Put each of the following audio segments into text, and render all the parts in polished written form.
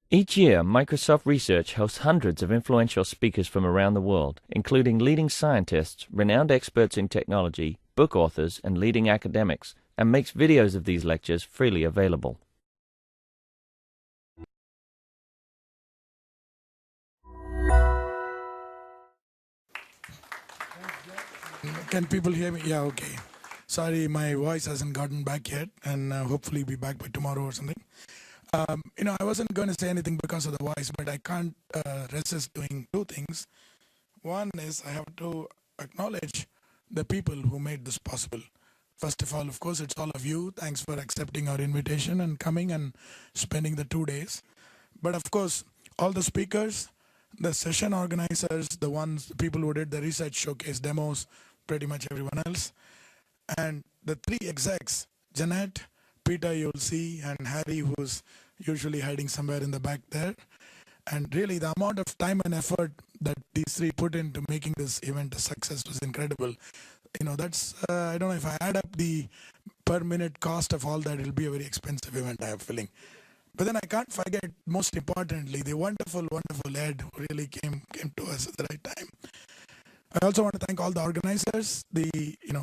Each year, Microsoft Research hosts hundreds of influential speakers from around the world, including leading scientists, renowned experts in technology, book authors, and leading academics, and makes videos of these lectures freely available. Can people hear me? Yeah, okay. Sorry, my voice hasn't gotten back yet, and hopefully be back by tomorrow or something. I wasn't going to say anything because of the voice, but I can't resist doing two things. One is I have to acknowledge the people who made this possible. First of all, of course, it's all of you. Thanks for accepting our invitation and coming and spending the 2 days. But of course, all the speakers, the session organizers, the people who did the research showcase demos, pretty much everyone else, and the three execs, Jeanette, Peter, you'll see, and Harry, who's usually hiding somewhere in the back there. And really, the amount of time and effort that these three put into making this event a success was incredible. That's, I don't know, if I add up the per minute cost of all that, it'll be a very expensive event, I have a feeling. But then I can't forget, most importantly, the wonderful, wonderful Ed who really came to us at the right time. I also want to thank all the organizers. A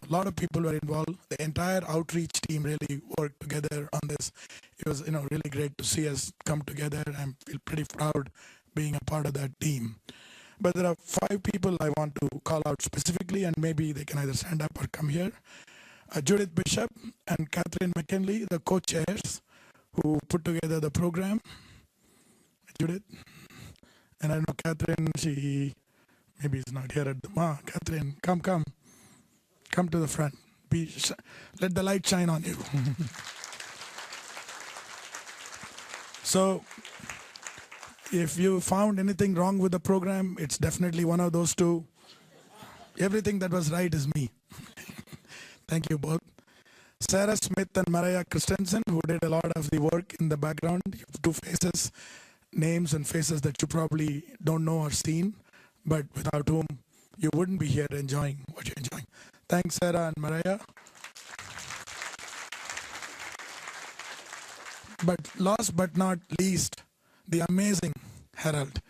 lot of people were involved. The entire outreach team really worked together on this. It was, really great to see us come together. I feel pretty proud being a part of that team. But there are 5 people I want to call out specifically, and maybe they can either stand up or come here. Judith Bishop and Catherine McKinley, the co-chairs who put together the program. Judith. And I know Catherine, she maybe is not here at the Catherine, come to the front. Let the light shine on you. So if you found anything wrong with the program, it's definitely one of those two. Everything that was right is me. Thank you both. Sarah Smith and Mariah Christensen, who did a lot of the work in the background. You have 2 faces, names and faces that you probably don't know or seen, but without whom you wouldn't be here enjoying what you're enjoying. Thanks, Sarah and Mariah. But last but not least, the amazing Harold,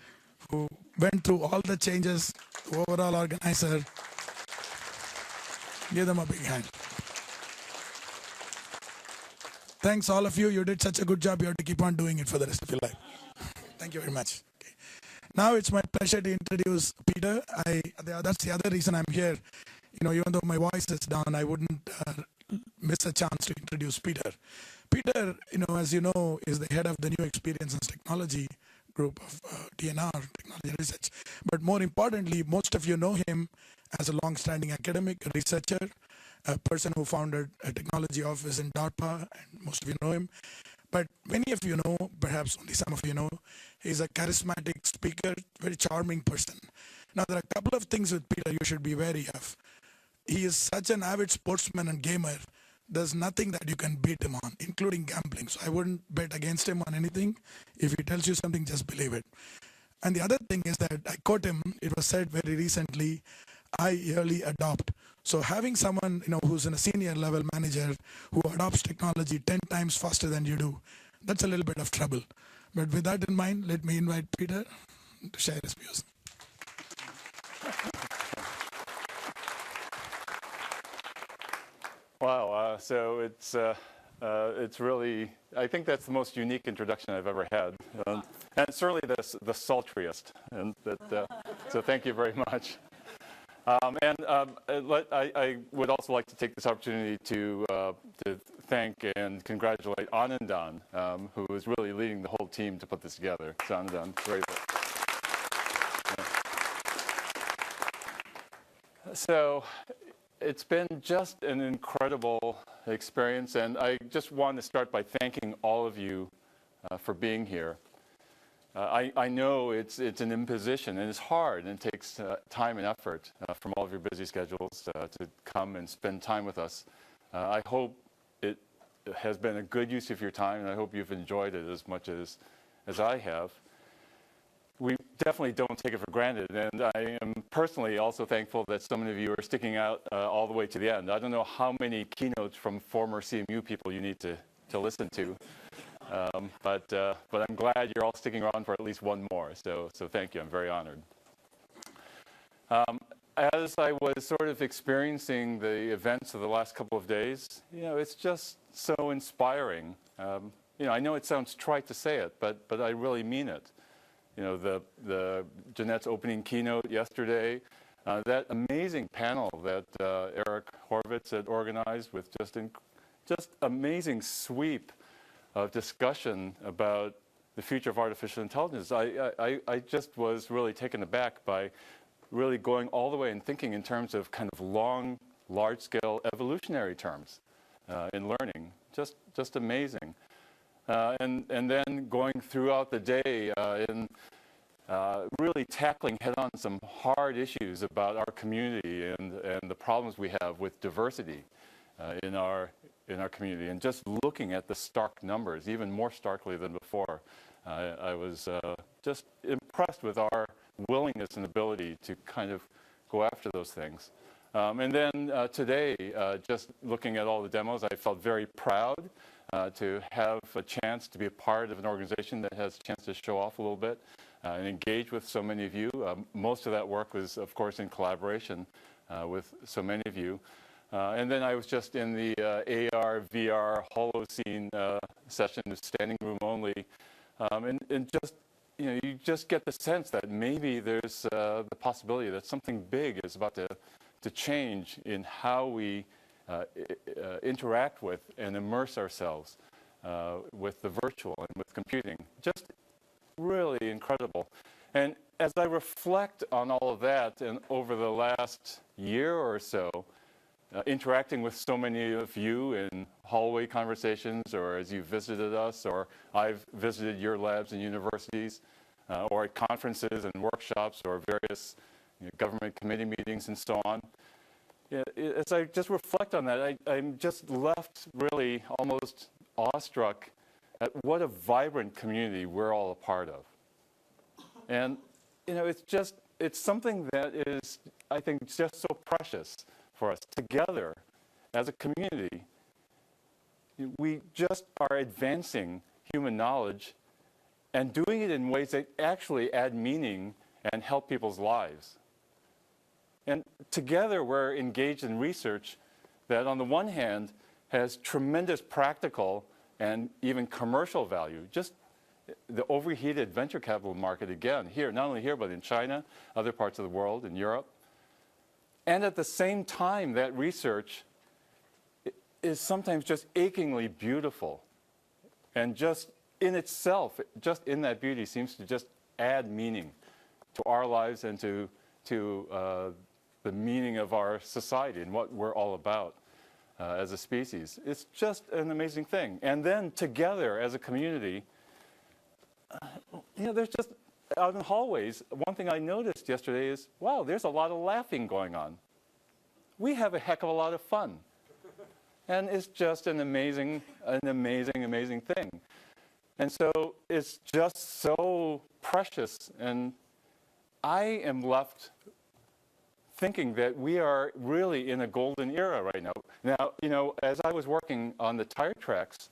who went through all the changes, the overall organizer. Give them a big hand. Thanks, all of you. You did such a good job. You have to keep on doing it for the rest of your life. Thank you very much. Okay. Now it's my pleasure to introduce Peter. That's the other reason I'm here. Even though my voice is down, I wouldn't miss a chance to introduce Peter. Peter, as you know, is the head of the New Experiences Technology group of TNR, Technology Research. But more importantly, most of you know him as a long-standing academic, a researcher, a person who founded a technology office in DARPA, and most of you know him. But many of you know, perhaps only some of you know, he's a charismatic speaker, very charming person. Now, there are a couple of things with Peter you should be wary of. He is such an avid sportsman and gamer. There's nothing that you can beat him on, including gambling. So I wouldn't bet against him on anything. If he tells you something, just believe it. And the other thing is that I quote him, it was said very recently, I early adopt. So having someone who's in a senior level manager who adopts technology 10 times faster than you do, that's a little bit of trouble. But with that in mind, let me invite Peter to share his views. Wow, so it's really, I think that's the most unique introduction I've ever had, and certainly the sultriest. And so thank you very much. I would also like to take this opportunity to thank and congratulate Anandan, who is really leading the whole team to put this together. So Anandan, very good. So it's been just an incredible experience, and I just want to start by thanking all of you for being here. I know it's an imposition, and it's hard, and it takes time and effort from all of your busy schedules to come and spend time with us. I hope it has been a good use of your time, and I hope you've enjoyed it as much as I have. We definitely don't take it for granted, and I am personally also thankful that so many of you are sticking out all the way to the end. I don't know how many keynotes from former CMU people you need to listen to. But I'm glad you're all sticking around for at least one more. So thank you. I'm very honored. As I was sort of experiencing the events of the last couple of days, it's just so inspiring. I know it sounds trite to say it, but I really mean it. The Jeanette's opening keynote yesterday, that amazing panel that Eric Horvitz had organized with just amazing sweep of discussion about the future of artificial intelligence. I just was really taken aback by really going all the way and thinking in terms of kind of large-scale evolutionary terms in learning. Just amazing. And then going throughout the day in really tackling head-on some hard issues about our community and the problems we have with diversity in our community, and just looking at the stark numbers, even more starkly than before. I was just impressed with our willingness and ability to kind of go after those things. And then today, just looking at all the demos, I felt very proud to have a chance to be a part of an organization that has a chance to show off a little bit and engage with so many of you. Most of that work was, of course, in collaboration with so many of you. And then I was just in the AR, VR, Holocene session, standing room only, and just you just get the sense that maybe there's the possibility that something big is about to change in how we interact with and immerse ourselves with the virtual and with computing. Just really incredible. And as I reflect on all of that, and over the last year or so, interacting with so many of you in hallway conversations, or as you've visited us, or I've visited your labs and universities, or at conferences and workshops, or various government committee meetings and so on. As I just reflect on that, I'm just left really almost awestruck at what a vibrant community we're all a part of. And it's something that is, I think, just so precious for us. Together, as a community, we just are advancing human knowledge and doing it in ways that actually add meaning and help people's lives. And together, we're engaged in research that, on the one hand, has tremendous practical and even commercial value. Just the overheated venture capital market, again, here, not only here, but in China, other parts of the world, in Europe. And at the same time, that research is sometimes just achingly beautiful. And just in itself, just in that beauty, seems to just add meaning to our lives and to the meaning of our society and what we're all about as a species. It's just an amazing thing. And then together as a community, there's just, out in hallways, one thing I noticed yesterday is, wow, there's a lot of laughing going on. We have a heck of a lot of fun. And it's just an amazing thing. And so it's just so precious. And I am left thinking that we are really in a golden era right now. Now, as I was working on the tire tracks,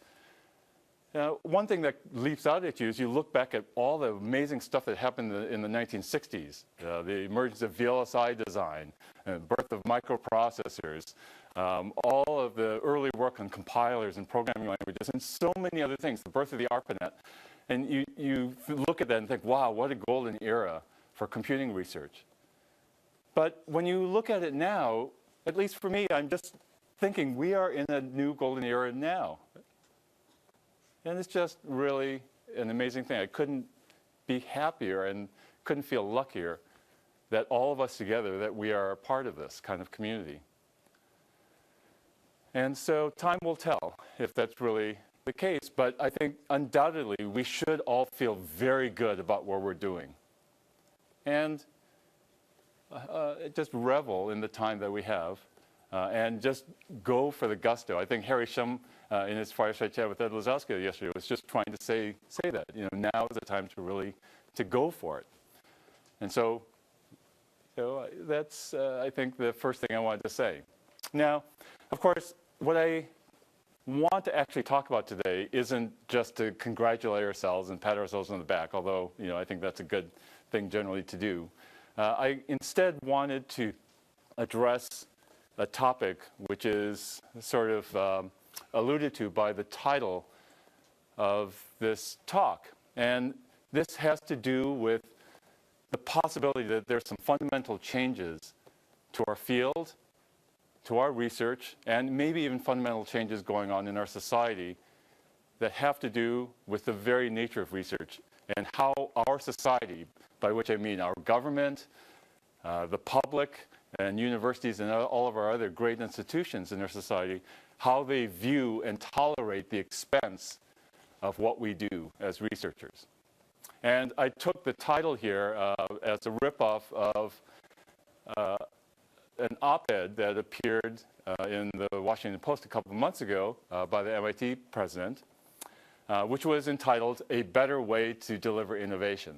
one thing that leaps out at you is you look back at all the amazing stuff that happened in the 1960s, the emergence of VLSI design, birth of microprocessors, all of the early work on compilers and programming languages, and so many other things, the birth of the ARPANET. And you look at that and think, wow, what a golden era for computing research. But when you look at it now, at least for me, I'm just thinking we are in a new golden era now. And it's just really an amazing thing. I couldn't be happier and couldn't feel luckier that all of us together, that we are a part of this kind of community. And so time will tell if that's really the case. But I think undoubtedly we should all feel very good about what we're doing. And just revel in the time that we have. And just go for the gusto. I think Harry Shum, in his fireside chat with Ed Lazowski yesterday, was just trying to say that. Now is the time to really go for it. And so, that's I think the first thing I wanted to say. Now, of course, what I want to actually talk about today isn't just to congratulate ourselves and pat ourselves on the back, although I think that's a good thing generally to do. I instead wanted to address a topic which is sort of alluded to by the title of this talk. And this has to do with the possibility that there's some fundamental changes to our field, to our research, and maybe even fundamental changes going on in our society that have to do with the very nature of research and how our society, by which I mean our government, the public, and universities and all of our other great institutions in our society, how they view and tolerate the expense of what we do as researchers. And I took the title here as a ripoff of an op-ed that appeared in the Washington Post a couple of months ago by the MIT president, which was entitled "A Better Way to Deliver Innovation,"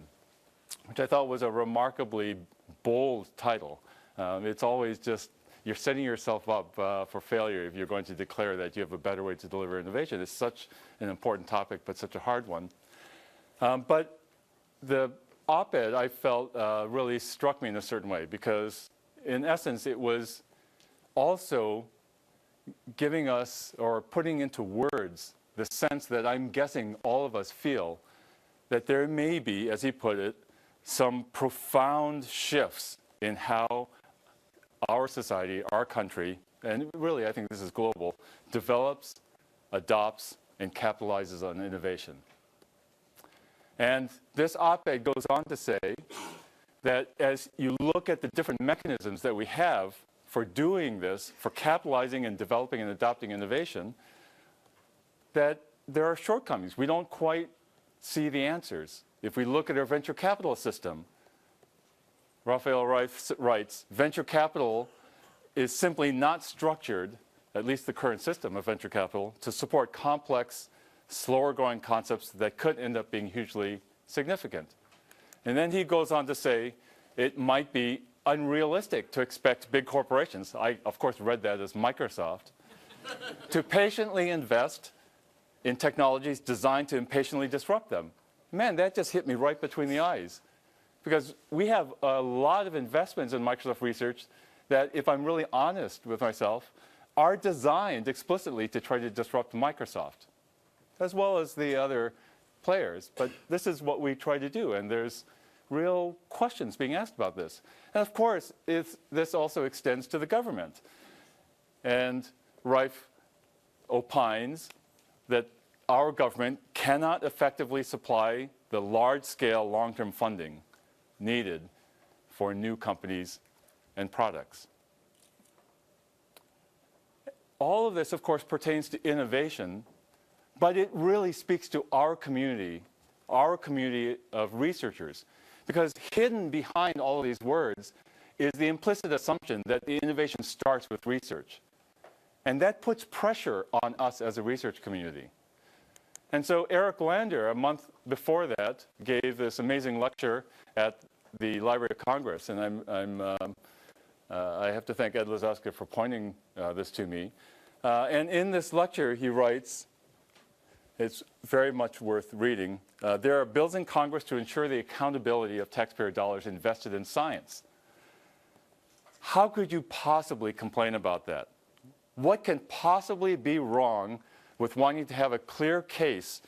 which I thought was a remarkably bold title. It's always just, you're setting yourself up for failure if you're going to declare that you have a better way to deliver innovation. It's such an important topic, but such a hard one. But the op-ed, I felt, really struck me in a certain way, because in essence, it was also giving us, or putting into words, the sense that I'm guessing all of us feel, that there may be, as he put it, some profound shifts in how our society, our country, and really I think this is global, develops, adopts, and capitalizes on innovation. And this op-ed goes on to say that as you look at the different mechanisms that we have for doing this, for capitalizing and developing and adopting innovation, that there are shortcomings. We don't quite see the answers. If we look at our venture capital system, Raphael Reif writes, venture capital is simply not structured, at least the current system of venture capital, to support complex, slower-growing concepts that could end up being hugely significant. And then he goes on to say it might be unrealistic to expect big corporations, I of course read that as Microsoft, to patiently invest in technologies designed to impatiently disrupt them. Man, that just hit me right between the eyes. Because we have a lot of investments in Microsoft research that, if I'm really honest with myself, are designed explicitly to try to disrupt Microsoft, as well as the other players. But this is what we try to do, and there's real questions being asked about this. And of course, this also extends to the government. And Reif opines that our government cannot effectively supply the large-scale long-term funding needed for new companies and products. All of this, of course, pertains to innovation, but it really speaks to our community of researchers. Because hidden behind all of these words is the implicit assumption that the innovation starts with research. And that puts pressure on us as a research community. And so Eric Lander, a month before that, gave this amazing lecture at the Library of Congress. And I have to thank Ed Lazowska for pointing this to me. And in this lecture, he writes, it's very much worth reading, there are bills in Congress to ensure the accountability of taxpayer dollars invested in science. How could you possibly complain about that? What can possibly be wrong with wanting to have a clear case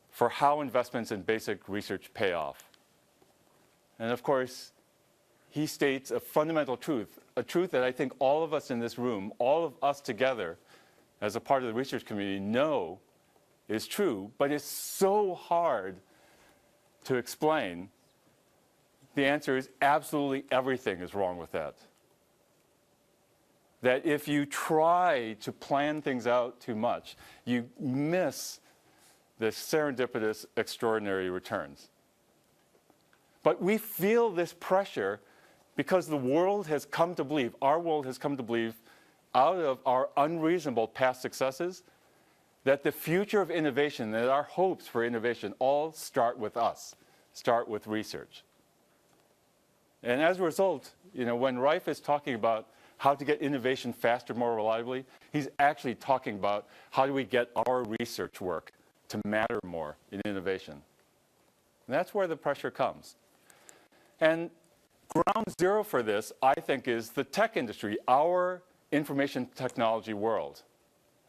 for how investments in basic research pay off? And of course, he states a fundamental truth, a truth that I think all of us in this room, all of us together as a part of the research community know is true, but it's so hard to explain. The answer is absolutely everything is wrong with that. That if you try to plan things out too much, you miss the serendipitous, extraordinary returns. But we feel this pressure because the world has come to believe, our world has come to believe, out of our unreasonable past successes, that the future of innovation, that our hopes for innovation all start with us, start with research. And as a result, when Reif is talking about how to get innovation faster, more reliably. He's actually talking about how do we get our research work to matter more in innovation. And that's where the pressure comes. And ground zero for this, I think, is the tech industry, our information technology world.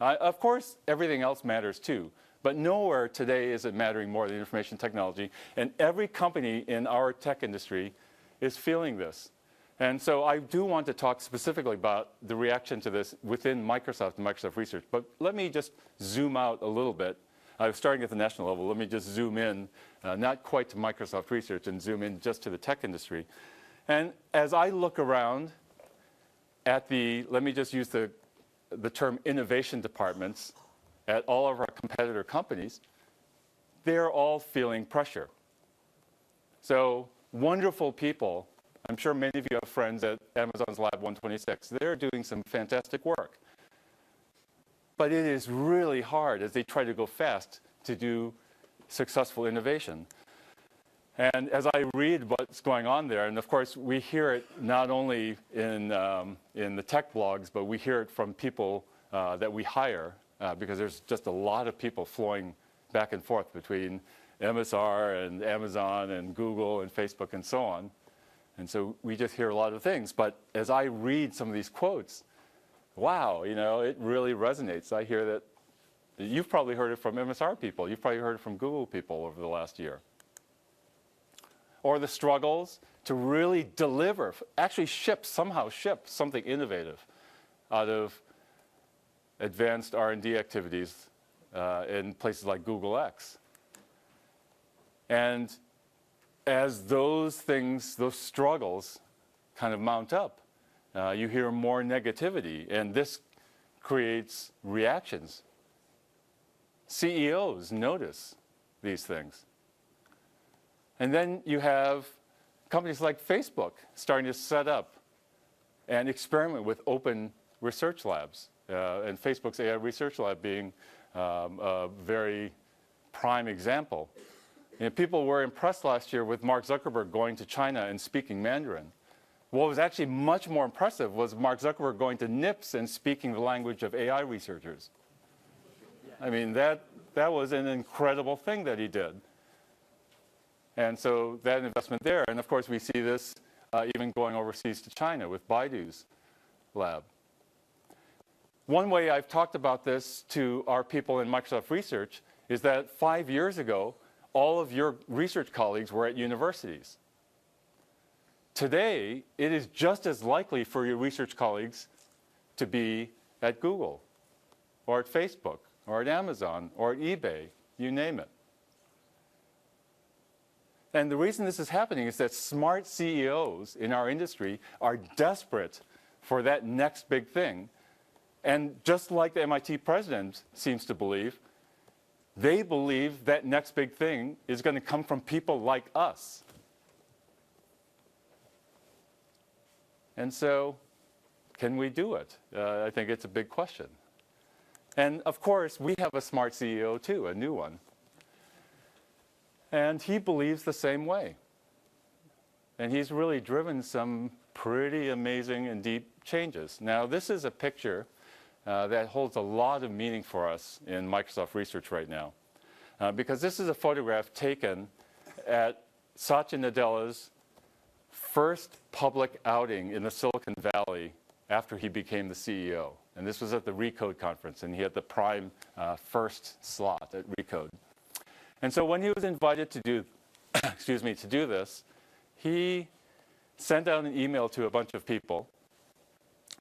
Of course, everything else matters too, but nowhere today is it mattering more than information technology. And every company in our tech industry is feeling this. And so I do want to talk specifically about the reaction to this within Microsoft and Microsoft Research. But let me just zoom out a little bit. I was starting at the national level. Let me just zoom in, not quite to Microsoft Research, and zoom in just to the tech industry. And as I look around at let me just use the term innovation departments at all of our competitor companies, they're all feeling pressure. So wonderful people. I'm sure many of you have friends at Amazon's Lab 126. They're doing some fantastic work. But it is really hard as they try to go fast to do successful innovation. And as I read what's going on there, and of course we hear it not only in the tech blogs, but we hear it from people that we hire, because there's just a lot of people flowing back and forth between MSR and Amazon and Google and Facebook and so on. And so we just hear a lot of things. But as I read some of these quotes, wow, it really resonates. I hear that you've probably heard it from MSR people. You've probably heard it from Google people over the last year. Or the struggles to really deliver, actually somehow ship something innovative out of advanced R&D activities in places like Google X. And as those struggles kind of mount up, you hear more negativity, and this creates reactions. CEOs notice these things. And then you have companies like Facebook starting to set up and experiment with open research labs, and Facebook's AI Research Lab being a very prime example. People were impressed last year with Mark Zuckerberg going to China and speaking Mandarin. What was actually much more impressive was Mark Zuckerberg going to NIPS and speaking the language of AI researchers. I mean, that was an incredible thing that he did. And so that investment there, and of course we see this even going overseas to China with Baidu's lab. One way I've talked about this to our people in Microsoft Research is that 5 years ago, all of your research colleagues were at universities. Today, it is just as likely for your research colleagues to be at Google, or at Facebook, or at Amazon, or at eBay, you name it. And the reason this is happening is that smart CEOs in our industry are desperate for that next big thing. And just like the MIT president seems to believe, they believe that next big thing is going to come from people like us. And so, can we do it? I think it's a big question. And of course, we have a smart CEO too, a new one. And he believes the same way. And he's really driven some pretty amazing and deep changes. Now, this is a picture that holds a lot of meaning for us in Microsoft Research right now. Because this is a photograph taken at Satya Nadella's first public outing in the Silicon Valley after he became the CEO. And this was at the Recode conference, and he had the prime first slot at Recode. And so when he was invited to do, to do this, he sent out an email to a bunch of people.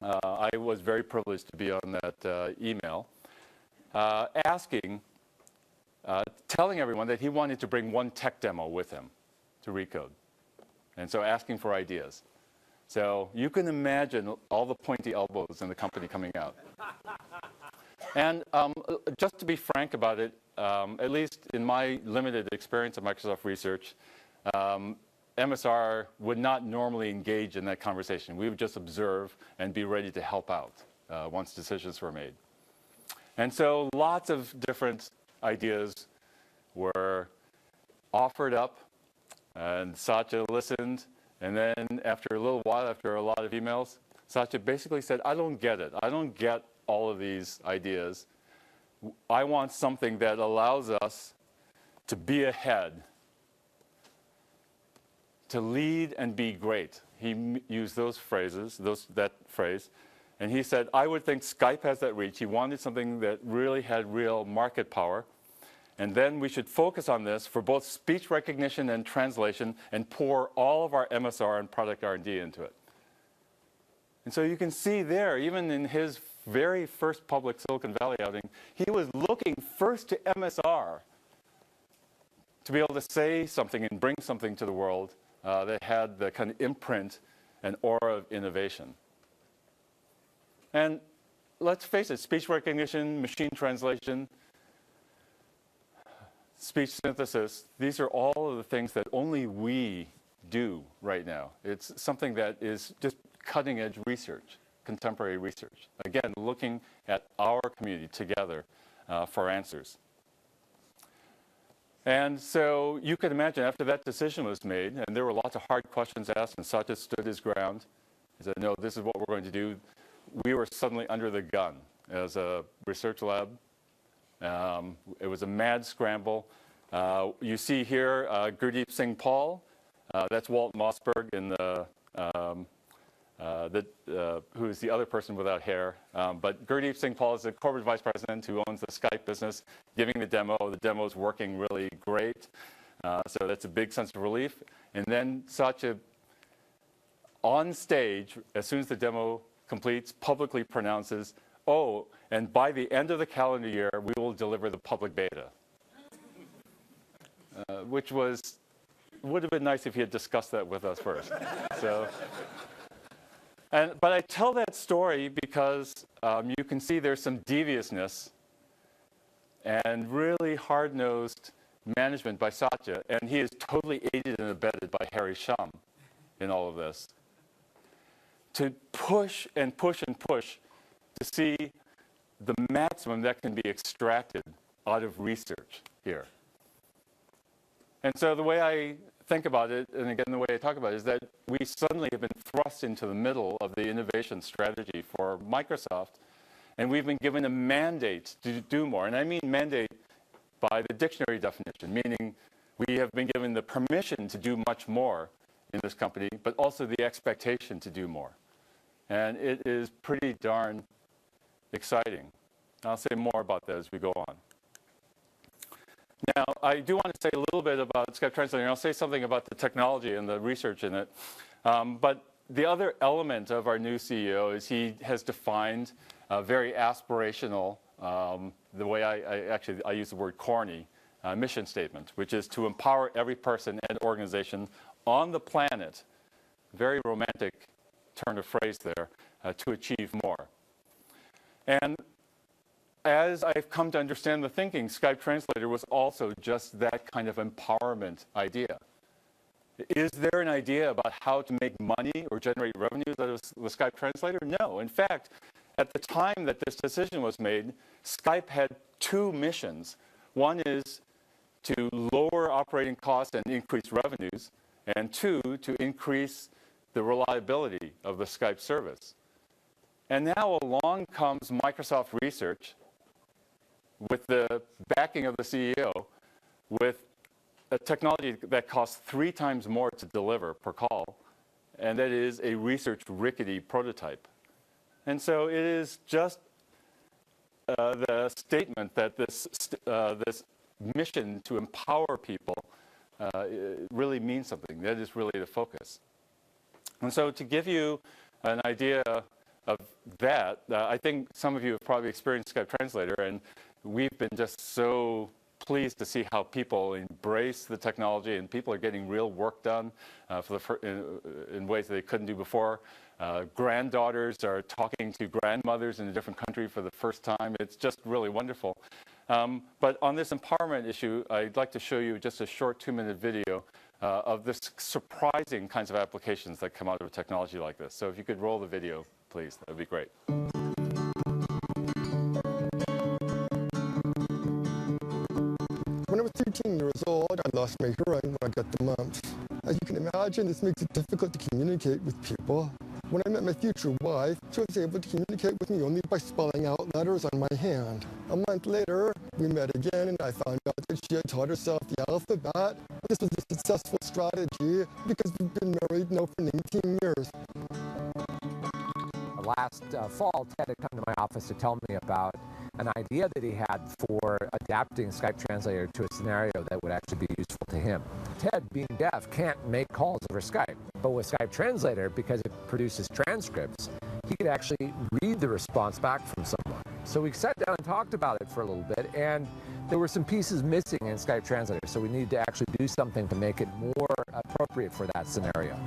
I was very privileged to be on that email, telling everyone that he wanted to bring one tech demo with him to Recode. And so asking for ideas. So you can imagine all the pointy elbows in the company coming out. And just to be frank about it, at least in my limited experience at Microsoft Research, MSR would not normally engage in that conversation. We would just observe and be ready to help out once decisions were made. And so lots of different ideas were offered up, and Satya listened, and then after a little while, after a lot of emails, Satya basically said, I don't get it. I don't get all of these ideas. I want something that allows us to be ahead, to lead and be great. He used those phrases, that phrase. And he said, I would think Skype has that reach. He wanted something that really had real market power. And then we should focus on this for both speech recognition and translation and pour all of our MSR and product R&D into it. And so you can see there, even in his very first public Silicon Valley outing, he was looking first to MSR to be able to say something and bring something to the world that had the kind of imprint and aura of innovation. And let's face it, speech recognition, machine translation, speech synthesis, these are all of the things that only we do right now. It's something that is just cutting edge research, contemporary research. Again, looking at our community together for answers. And so you could imagine after that decision was made, and there were lots of hard questions asked, and Satya stood his ground. He said, no, this is what we're going to do. We were suddenly under the gun as a research lab. It was a mad scramble. You see here Gurdeep Singh Paul. That's Walt Mossberg in the who is the other person without hair. But Gurdeep Singh Paul is the corporate vice president who owns the Skype business, giving the demo. The demo is working really great. So that's a big sense of relief. And then Satya, on stage, as soon as the demo completes, publicly pronounces, oh, and by the end of the calendar year, we will deliver the public beta. Which would have been nice if he had discussed that with us first. So. But I tell that story because you can see there's some deviousness and really hard-nosed management by Satya, and he is totally aided and abetted by Harry Shum in all of this, to push and push and push to see the maximum that can be extracted out of research here. And so the way I think about it, and again, the way I talk about it, is that we suddenly have been thrust into the middle of the innovation strategy for Microsoft, and we've been given a mandate to do more. And I mean mandate by the dictionary definition, meaning we have been given the permission to do much more in this company, but also the expectation to do more. And it is pretty darn exciting. I'll say more about that as we go on. Now, I do want to say a little bit about Skype Translator, and I'll say something about the technology and the research in it. But the other element of our new CEO is he has defined a very aspirational, the way I use the word corny, mission statement, which is to empower every person and organization on the planet, very romantic turn of phrase there, to achieve more. And as I've come to understand the thinking, Skype Translator was also just that kind of empowerment idea. Is there an idea about how to make money or generate revenues out of the Skype Translator? No. In fact, at the time that this decision was made, Skype had two missions. One is to lower operating costs and increase revenues, and two, to increase the reliability of the Skype service. And now along comes Microsoft Research with the backing of the CEO, with a technology that costs 3 times more to deliver per call, and that is a research rickety prototype. And so it is just the statement that this mission to empower people really means something. That is really the focus. And so to give you an idea of that, I think some of you have probably experienced Skype Translator, and we've been just so pleased to see how people embrace the technology, and people are getting real work done in ways that they couldn't do before. Granddaughters are talking to grandmothers in a different country for the first time. It's just really wonderful. But on this empowerment issue, I'd like to show you just a short 2-minute video of the surprising kinds of applications that come out of a technology like this. So if you could roll the video, please, that would be great. When I was 13 years old, I lost my hearing when I got the mumps. As you can imagine, this makes it difficult to communicate with people. When I met my future wife, she was able to communicate with me only by spelling out letters on my hand. A month later, we met again, and I found out that she had taught herself the alphabet. This was a successful strategy because we've been married now for 19 years. Last fall, Ted had come to my office to tell me about an idea that he had for adapting Skype Translator to a scenario that would actually be useful to him. Ted, being deaf, can't make calls over Skype, but with Skype Translator, because it produces transcripts, he could actually read the response back from someone. So we sat down and talked about it for a little bit, and there were some pieces missing in Skype Translator, so we needed to actually do something to make it more appropriate for that scenario.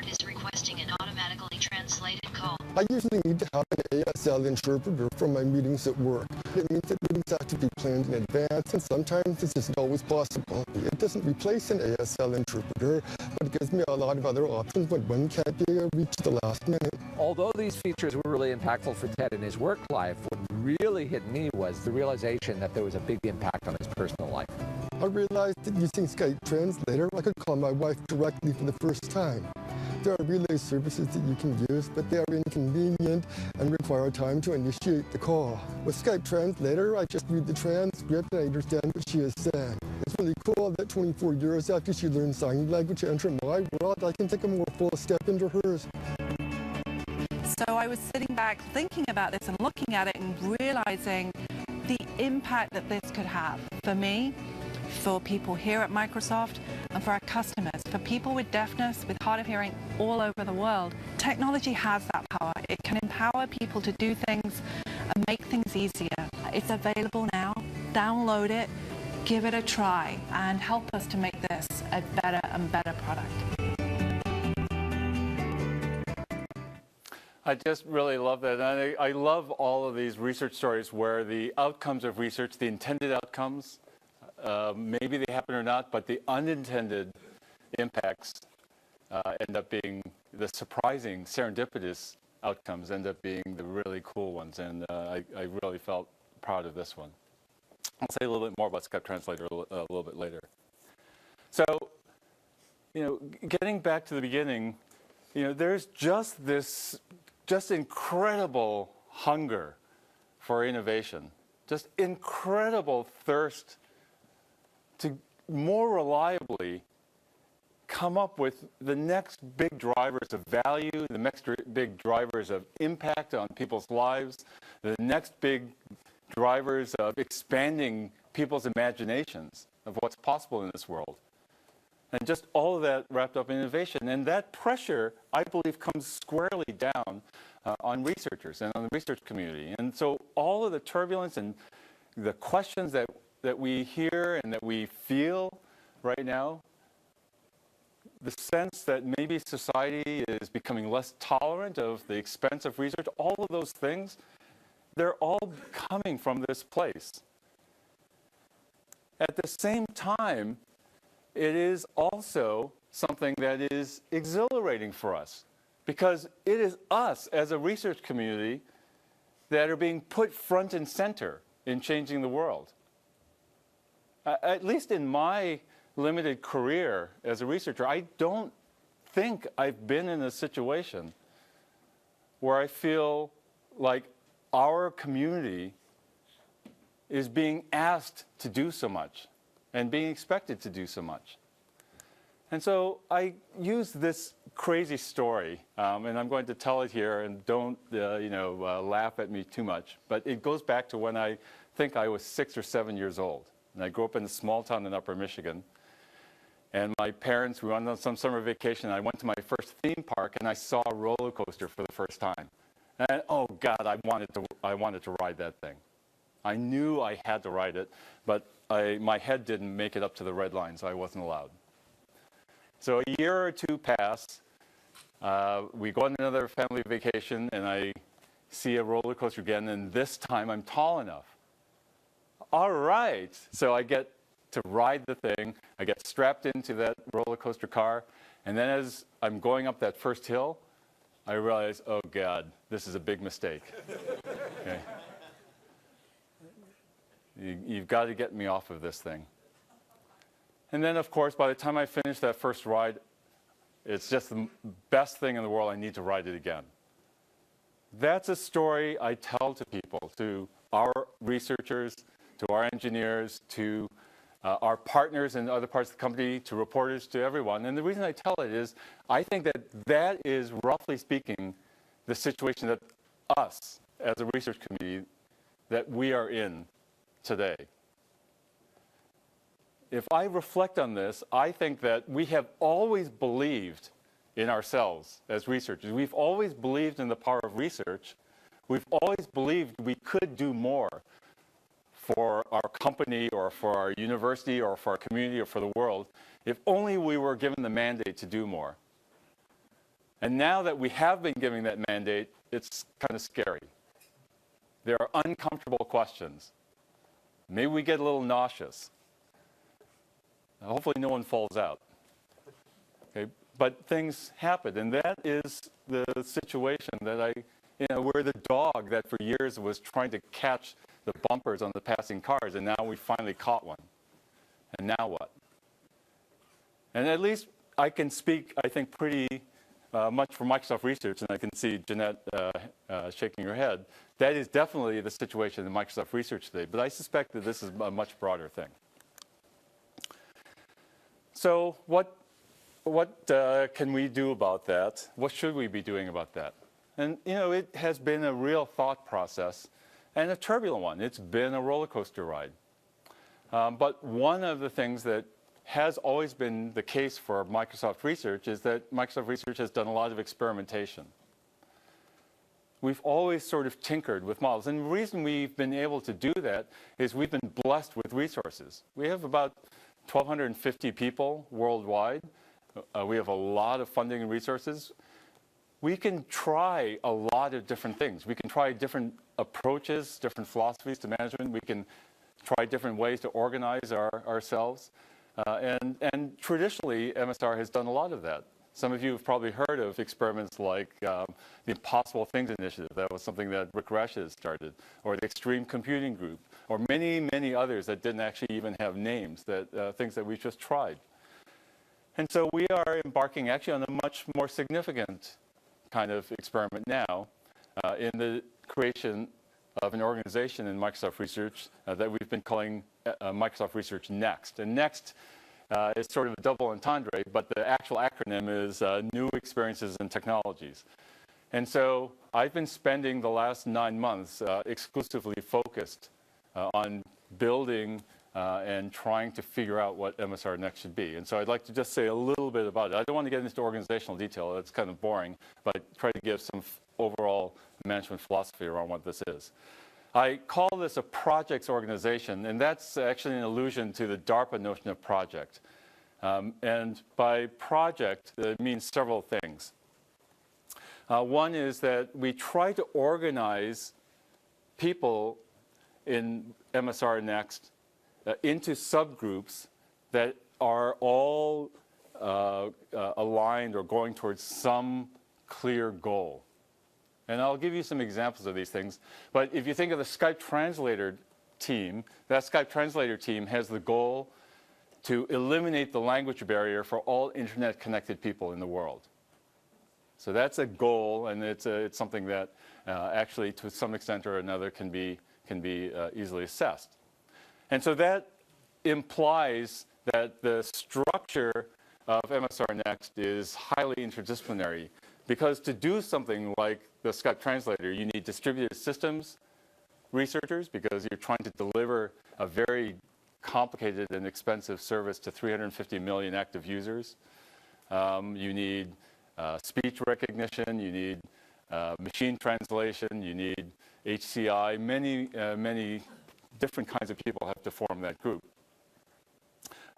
Is requesting an automatically translated call. I usually need to have an ASL interpreter for my meetings at work. It means that meetings have to be planned in advance, and sometimes this isn't always possible. It doesn't replace an ASL interpreter, but it gives me a lot of other options when one can't be reached at the last minute. Although these features were really impactful for Ted in his work life, what really hit me was the realization that there was a big impact on his personal life. I realized that using Skype Translator, I could call my wife directly for the first time. There are relay services that you can use, but they are inconvenient and require time to initiate the call. With Skype Translator, I just read the transcript and I understand what she is saying. It's really cool that 24 years after she learned sign language to enter my world, I can take a more full step into hers. So I was sitting back thinking about this and looking at it and realizing the impact that this could have for me, for people here at Microsoft, and for our customers, for people with deafness, with hard of hearing all over the world. Technology has that power. It can empower people to do things and make things easier. It's available now. Download it, give it a try, and help us to make this a better and better product. I just really love that. And I love all of these research stories where the outcomes of research, the intended outcomes, maybe they happen or not, but the unintended impacts end up being the surprising, serendipitous outcomes end up being the really cool ones. And I really felt proud of this one. I'll say a little bit more about Skype Translator a little bit later. So, getting back to the beginning, there's just this incredible hunger for innovation, just incredible thirst to more reliably come up with the next big drivers of value, the next big drivers of impact on people's lives, the next big drivers of expanding people's imaginations of what's possible in this world. And just all of that wrapped up in innovation. And that pressure, I believe, comes squarely down on researchers and on the research community. And so all of the turbulence and the questions that we hear and that we feel right now, the sense that maybe society is becoming less tolerant of the expense of research, all of those things, they're all coming from this place. At the same time, it is also something that is exhilarating for us, because it is us as a research community that are being put front and center in changing the world. At least in my limited career as a researcher, I don't think I've been in a situation where I feel like our community is being asked to do so much and being expected to do so much. And so I use this crazy story, and I'm going to tell it here, and don't laugh at me too much, but it goes back to when I think I was 6 or 7 years old. And I grew up in a small town in Upper Michigan. And my parents, we went on some summer vacation. I went to my first theme park, and I saw a roller coaster for the first time. And oh God, I wanted to ride that thing. I knew I had to ride it, but my head didn't make it up to the red line, so I wasn't allowed. So a year or two pass. We go on another family vacation, and I see a roller coaster again, and this time I'm tall enough. All right, so I get to ride the thing. I get strapped into that roller coaster car, and then as I'm going up that first hill, I realize, oh God, this is a big mistake. Okay. You've got to get me off of this thing. And then, of course, by the time I finish that first ride, it's just the best thing in the world. I need to ride it again. That's a story I tell to people, to our researchers, to our engineers, to our partners in other parts of the company, to reporters, to everyone. And the reason I tell it is I think that that is, roughly speaking, the situation that us, as a research community, that we are in today. If I reflect on this, I think that we have always believed in ourselves as researchers. We've always believed in the power of research. We've always believed we could do more for our company or for our university or for our community or for the world, if only we were given the mandate to do more. And now that we have been given that mandate, it's kind of scary. There are uncomfortable questions. Maybe we get a little nauseous. Hopefully no one falls out. Okay? But things happen, and that is the situation that we're the dog that for years was trying to catch the bumpers on the passing cars, and now we finally caught one. And now what? And at least I can speak, I think, pretty much for Microsoft Research, and I can see Jeanette shaking her head. That is definitely the situation in Microsoft Research today, but I suspect that this is a much broader thing. So what can we do about that? What should we be doing about that? And, it has been a real thought process and a turbulent one. It's been a roller coaster ride. But one of the things that has always been the case for Microsoft Research is that Microsoft Research has done a lot of experimentation. We've always sort of tinkered with models. And the reason we've been able to do that is we've been blessed with resources. We have about 1,250 people worldwide. We have a lot of funding and resources. We can try a lot of different things. We can try different approaches, different philosophies to management. We can try different ways to organize ourselves. And traditionally, MSR has done a lot of that. Some of you have probably heard of experiments like the Impossible Things Initiative. That was something that Rick Resch started, or the Extreme Computing Group, or many, many others that didn't actually even have names, things that we just tried. And so we are embarking actually on a much more significant kind of experiment now in the creation of an organization in Microsoft Research that we've been calling Microsoft Research Next. And Next is sort of a double entendre, but the actual acronym is New Experiences and Technologies. And so I've been spending the last 9 months exclusively focused on building and trying to figure out what MSR Next should be. And so I'd like to just say a little bit about it. I don't want to get into organizational detail. That's kind of boring, but try to give some overall management philosophy around what this is. I call this a projects organization, and that's actually an allusion to the DARPA notion of project. And by project, it means several things. One is that we try to organize people in MSR Next into subgroups that are all aligned or going towards some clear goal. And I'll give you some examples of these things. But if you think of the Skype translator team, that Skype translator team has the goal to eliminate the language barrier for all internet-connected people in the world. So that's a goal, and it's something that actually, to some extent or another, can be easily assessed. And so that implies that the structure of MSR Next is highly interdisciplinary, because to do something like the Skype translator, you need distributed systems researchers, because you're trying to deliver a very complicated and expensive service to 350 million active users. You need speech recognition, you need machine translation, you need HCI. Many different kinds of people have to form that group.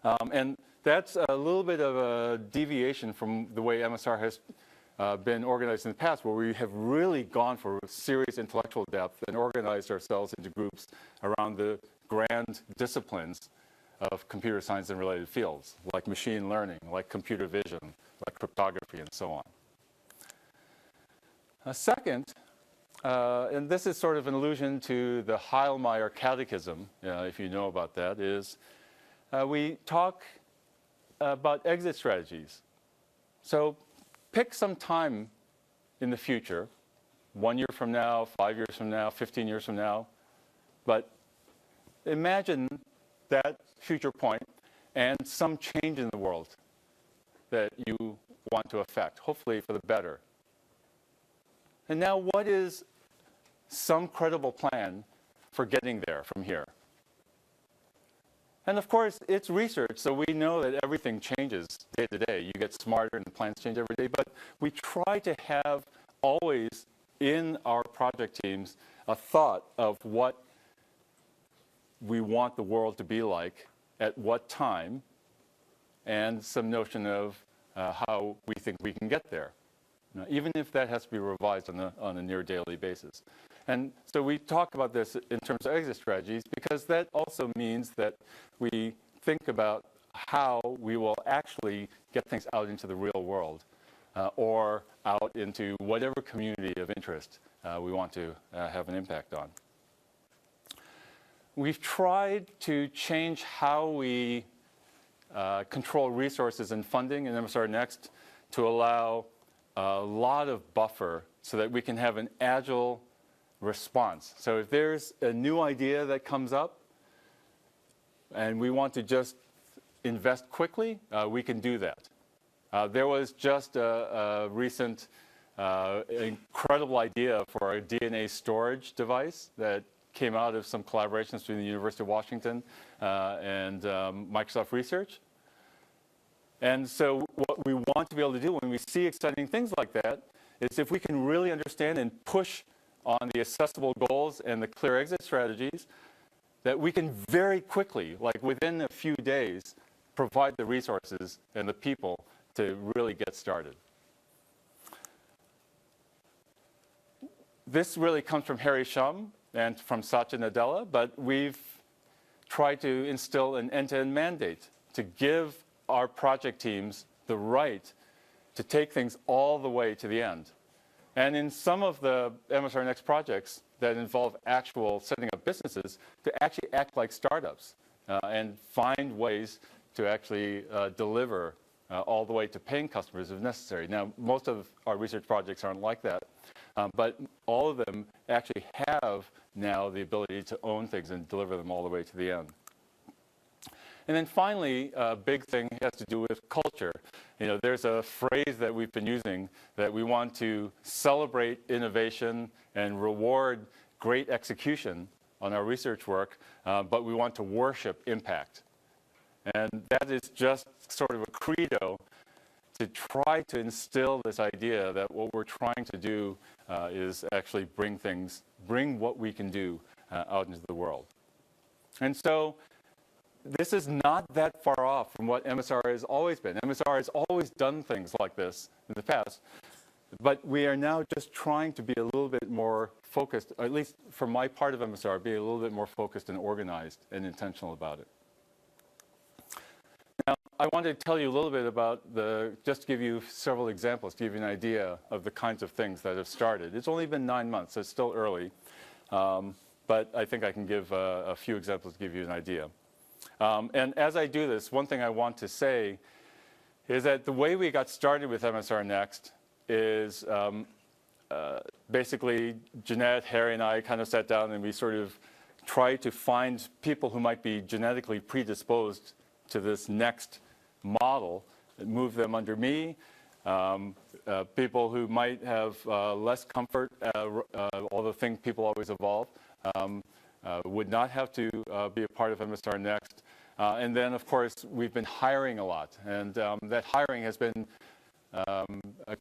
And that's a little bit of a deviation from the way MSR has been organized in the past, where we have really gone for serious intellectual depth and organized ourselves into groups around the grand disciplines of computer science and related fields, like machine learning, like computer vision, like cryptography, and so on. Second, and this is sort of an allusion to the Heilmeyer Catechism, if you know about that, is we talk about exit strategies. So pick some time in the future, 1 year from now, 5 years from now, 15 years from now. But imagine that future point and some change in the world that you want to affect, hopefully for the better. And now what is some credible plan for getting there from here? And of course, it's research, so we know that everything changes day to day. You get smarter and plans change every day, but we try to have always in our project teams a thought of what we want the world to be like at what time, and some notion of how we think we can get there, even if that has to be revised on a near daily basis. And so we talk about this in terms of exit strategies because that also means that we think about how we will actually get things out into the real world or out into whatever community of interest we want to have an impact on. We've tried to change how we control resources and funding in MSR Next to allow a lot of buffer so that we can have an agile response. So if there's a new idea that comes up and we want to just invest quickly, we can do that. There was just a recent incredible idea for a DNA storage device that came out of some collaborations between the University of Washington and Microsoft Research. And so what we want to be able to do when we see exciting things like that is if we can really understand and push on the accessible goals and the clear exit strategies, that we can very quickly, like within a few days, provide the resources and the people to really get started. This really comes from Harry Shum and from Satya Nadella, but we've tried to instill an end-to-end mandate to give our project teams the right to take things all the way to the end. And in some of the MSR Next projects that involve actual setting up businesses, to actually act like startups and find ways to actually deliver all the way to paying customers if necessary. Now, most of our research projects aren't like that, but all of them actually have now the ability to own things and deliver them all the way to the end. And then finally, a big thing has to do with culture. There's a phrase that we've been using that we want to celebrate innovation and reward great execution on our research work, but we want to worship impact. And that is just sort of a credo to try to instill this idea that what we're trying to do is actually bring what we can do out into the world. And so this is not that far off from what MSR has always been. MSR has always done things like this in the past, but we are now just trying to be a little bit more focused, or at least for my part of MSR, be a little bit more focused and organized and intentional about it. Now, I want to tell you a little bit about just to give you several examples, to give you an idea of the kinds of things that have started. It's only been 9 months, so it's still early, but I think I can give a few examples to give you an idea. And as I do this, one thing I want to say is that the way we got started with MSR Next is basically Jeanette, Harry, and I kind of sat down and we sort of tried to find people who might be genetically predisposed to this next model and move them under me. People who might have less comfort, although people always evolve, would not have to be a part of MSR Next. And then, of course, we've been hiring a lot. And that hiring has been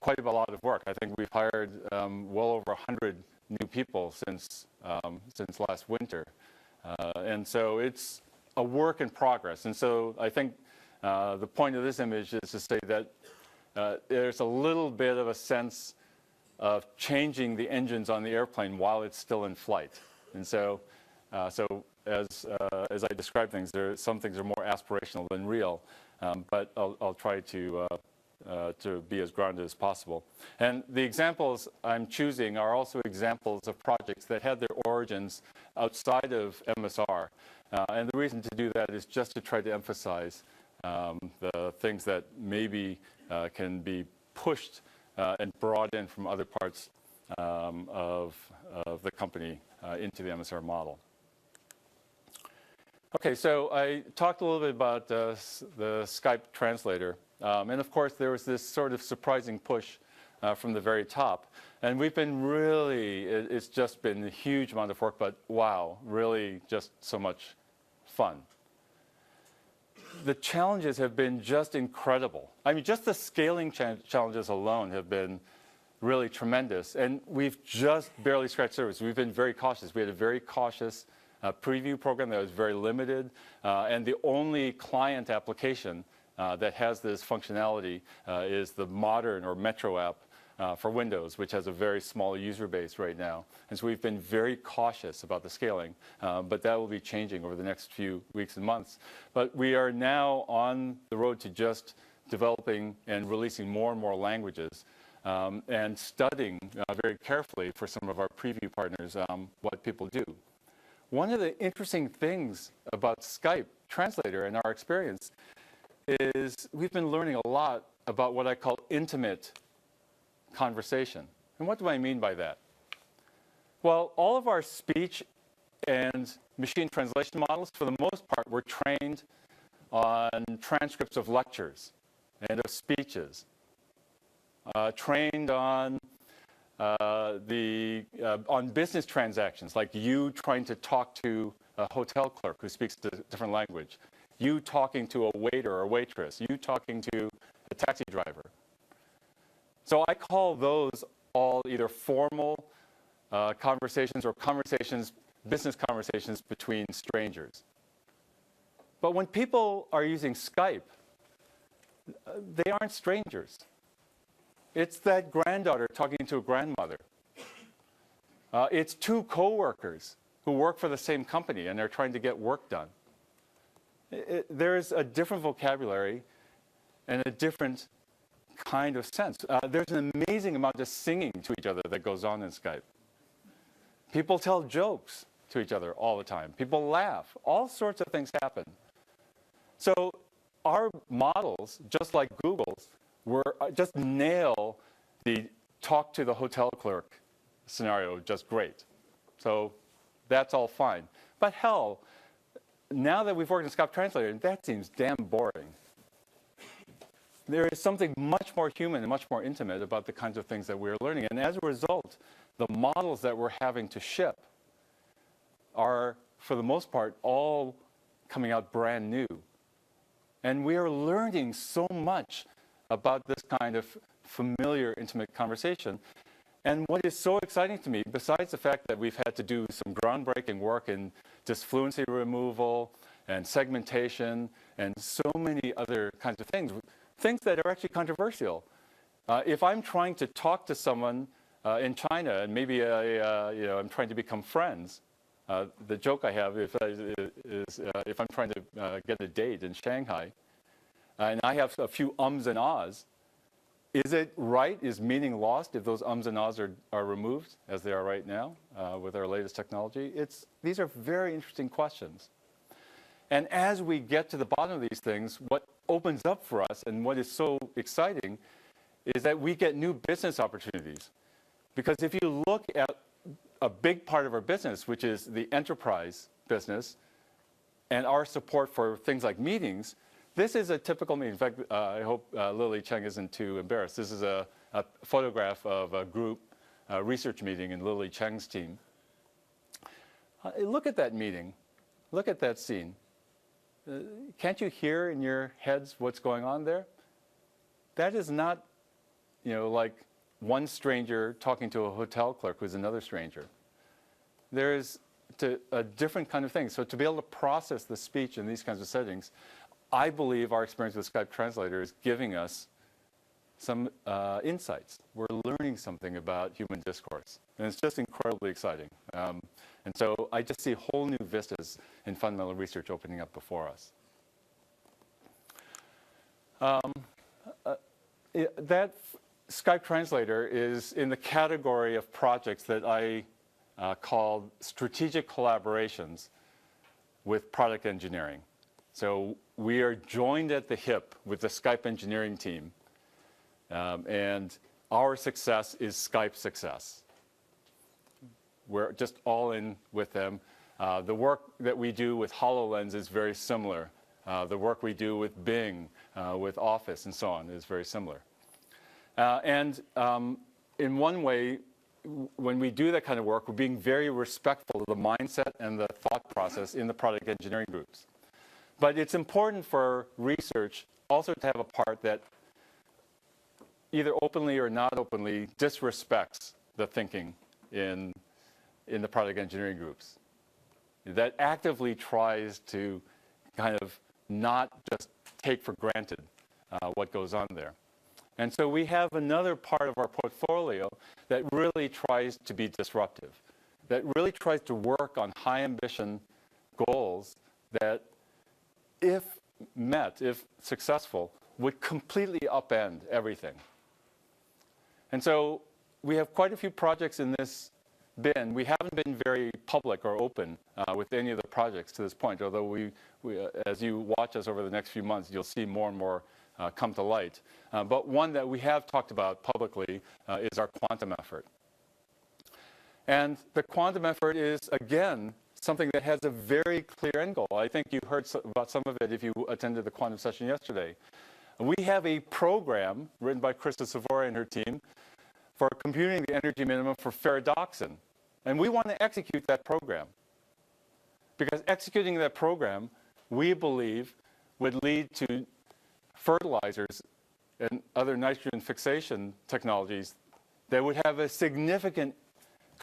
quite a lot of work. I think we've hired well over 100 new people since last winter. And so it's a work in progress. And so I think the point of this image is to say that there's a little bit of a sense of changing the engines on the airplane while it's still in flight. And so as I describe things, some things are more aspirational than real, but I'll try to be as grounded as possible. And the examples I'm choosing are also examples of projects that had their origins outside of MSR. And the reason to do that is just to try to emphasize the things that maybe can be pushed and brought in from other parts of the company into the MSR model. Okay, so I talked a little bit about the Skype translator. And of course, there was this sort of surprising push from the very top. And we've been really, it's just been a huge amount of work, but wow, really just so much fun. The challenges have been just incredible. I mean, just the scaling challenges alone have been really tremendous. And we've just barely scratched the surface. We've been very cautious. We had a very cautious preview program that was very limited. And the only client application that has this functionality is the modern or Metro app for Windows, which has a very small user base right now. And so we've been very cautious about the scaling, but that will be changing over the next few weeks and months. But we are now on the road to just developing and releasing more and more languages and studying very carefully for some of our preview partners what people do. One of the interesting things about Skype Translator in our experience is we've been learning a lot about what I call intimate conversation. And what do I mean by that? Well, all of our speech and machine translation models, for the most part, were trained on transcripts of lectures and of speeches, trained on on business transactions, like you trying to talk to a hotel clerk who speaks a different language, you talking to a waiter or waitress, you talking to a taxi driver. So I call those all either formal conversations or business conversations between strangers. But when people are using Skype, they aren't strangers. It's that granddaughter talking to a grandmother. It's two coworkers who work for the same company and they're trying to get work done. There's a different vocabulary and a different kind of sense. There's an amazing amount of singing to each other that goes on in Skype. People tell jokes to each other all the time. People laugh. All sorts of things happen. So our models, just like Google's, just nail the talk to the hotel clerk scenario just great. So that's all fine. But hell, now that we've worked in Skype Translator, that seems damn boring. There is something much more human and much more intimate about the kinds of things that we're learning. And as a result, the models that we're having to ship are, for the most part, all coming out brand new. And we are learning so much about this kind of familiar, intimate conversation. And what is so exciting to me, besides the fact that we've had to do some groundbreaking work in disfluency removal and segmentation and so many other kinds of things that are actually controversial. If I'm trying to talk to someone in China and maybe I'm trying to become friends, the joke I have is if I'm trying to get a date in Shanghai, and I have a few ums and ahs, is it right? Is meaning lost if those ums and ahs are removed, as they are right now with our latest technology? These are very interesting questions. And as we get to the bottom of these things, what opens up for us and what is so exciting is that we get new business opportunities. Because if you look at a big part of our business, which is the enterprise business, and our support for things like meetings, this is a typical meeting. In fact, I hope Lily Cheng isn't too embarrassed. This is a photograph of a group research meeting in Lily Cheng's team. Look at that meeting. Look at that scene. Can't you hear in your heads what's going on there? That is not, like one stranger talking to a hotel clerk who's another stranger. There is a different kind of thing. So to be able to process the speech in these kinds of settings, I believe our experience with Skype Translator is giving us some insights. We're learning something about human discourse. And it's just incredibly exciting. And so I just see whole new vistas in fundamental research opening up before us. That Skype Translator is in the category of projects that I call strategic collaborations with product engineering. So we are joined at the hip with the Skype engineering team. And our success is Skype's success. We're just all in with them. The work that we do with HoloLens is very similar. The work we do with Bing, with Office, and so on is very similar. And in one way, when we do that kind of work, we're being very respectful of the mindset and the thought process in the product engineering groups. But it's important for research also to have a part that either openly or not openly disrespects the thinking in the product engineering groups, that actively tries to kind of not just take for granted what goes on there. And so we have another part of our portfolio that really tries to be disruptive, that really tries to work on high ambition goals that, if met, if successful, would completely upend everything. And so we have quite a few projects in this bin. We haven't been very public or open with any of the projects to this point, although we as you watch us over the next few months, you'll see more and more come to light. But one that we have talked about publicly is our quantum effort. And the quantum effort is, again, something that has a very clear end goal. I think you heard about some of it if you attended the quantum session yesterday. We have a program written by Krista Savory and her team for computing the energy minimum for ferredoxin. And we want to execute that program. Because executing that program, we believe, would lead to fertilizers and other nitrogen fixation technologies that would have a significant